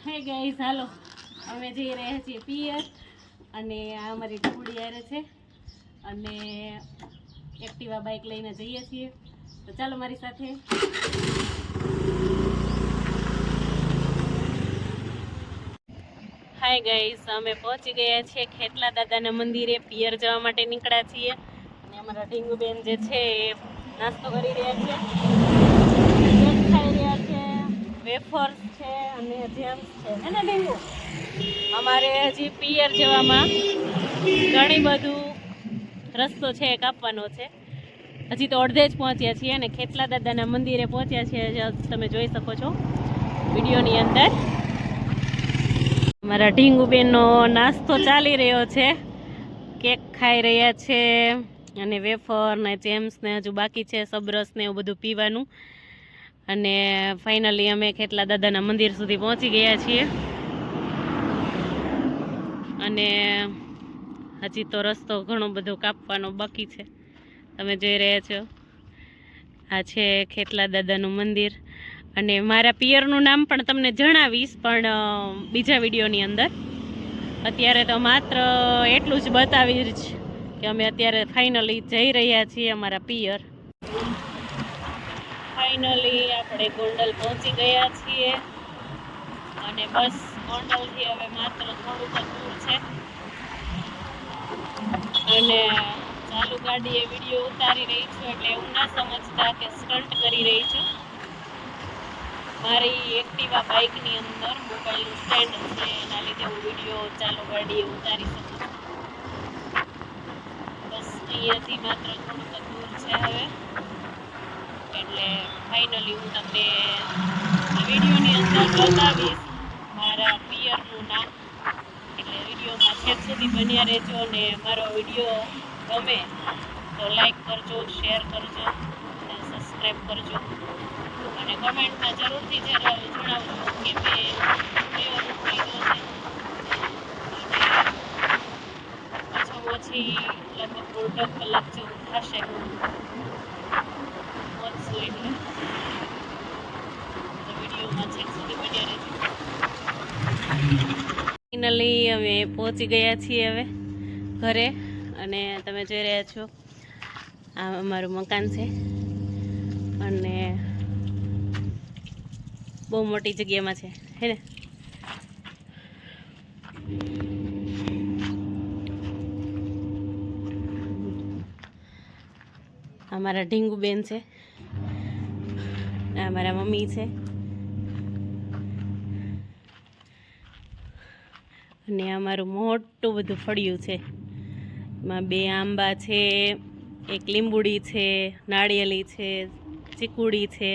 હે ગાઈસ હાલો અમે જઈ રહ્યા છીએ પિયર અને આ અમારી ઢોળી આરે છે અને એક્ટિવા બાઇક લઈને જઈએ છીએ તો ચાલો મારી સાથે। હાય ગાઈસ અમે પહોંચી ગયા છીએ ખેતલા દાદાના મંદિરે પિયર જવા માટે નીકળ્યા છીએ અને અમારા ઢીંગુબેન જે છે એ નાસ્તો કરી રહ્યા છે, કેક ખાઈ રહ્યા છે, વેફર્સ છે અને જેમ્સ છે હે ને ઢીંગુ। અમારે હજી પિયર જવામાં ઘણી બધું રસ્તો છે કાપવાનો છે, હજી તો અડધે જ પહોંચ્યા છીએ અને ખેતલા દાદાના મંદિરે પહોંચ્યા છીએ, તમે જોઈ શકો છો વિડીયોની અંદર। મારા ઢીંગુબેનનો નાસ્તો ચાલી રહ્યો છે, કેક ખાઈ રહ્યા છે અને વેફર ને જેમ્સ ને હજુ બાકી છે, સબરસ ને એવું બધું પીવાનું। અને ફાઇનલી અમે ખેતલા દાદાના મંદિર સુધી પહોંચી ગયા છીએ અને હજી તો રસ્તો ઘણો બધો કાપવાનો બાકી છે, તમે જોઈ રહ્યા છો આ છે ખેતલા દાદાનું મંદિર। અને મારા પિયરનું નામ પણ તમને જણાવીશ પણ બીજા વિડીયોની અંદર, અત્યારે તો માત્ર એટલું જ બતાવીશ કે અમે અત્યારે ફાઇનલી જઈ રહ્યા છીએ અમારા પિયર। ફાઇનલી આપણે ગોંડલ પહોંચી ગયા છીએ અને બસ ગોંડલથી હવે માત્ર થોડુંક દૂર છે અને ચાલુ ગાડીએ વિડીયો ઉતારી રહી છું એટલે એવું ના સમજતા કે સ્ટન્ટ કરી રહી છું। મારી એક્ટિવા બાઇકની અંદર મોબાઈલનું સ્ટેન્ડ છે, એના લીધે હું વિડીયો ચાલુ ગાડીએ ઉતારી શકું છું। બસ અહીંયાથી માત્ર થોડુંક દૂર છે હવે એટલે ફાઇનલી હું તમને વિડીયોની અંદર બતાવીશ મારા પિયરનું નામ, એટલે વિડીયોમાં છેક સુધી બન્યા રહેજો અને મારો વિડીયો ગમે તો લાઈક કરજો, શેર કરજો અને સબસ્ક્રાઈબ કરજો અને કમેન્ટમાં જરૂરથી જણાવજો કે મેં કયો રૂટ લીધો છે અને ઓછી લગભગ 1.5 કલાક જેવું થશે પહોંચશું એટલે વિડીયોમાં છેક સુધી બન્યા રહેજો। ફાઇનલી અમે પહોંચી ગયા છીએ હવે ઘરે અને તમે જોઈ રહ્યા છો આ અમારું મકાન છે અને બહુ મોટી જગ્યામાં છે હે ને। અમારા ઢીંગુબેન છે, અમારા મમ્મી છે અને અમારું મોટું બધું ફળિયું છે, એમાં 2 આંબા છે, 1 લીંબુડી છે, નાળિયેરી છે, ચીકુડી છે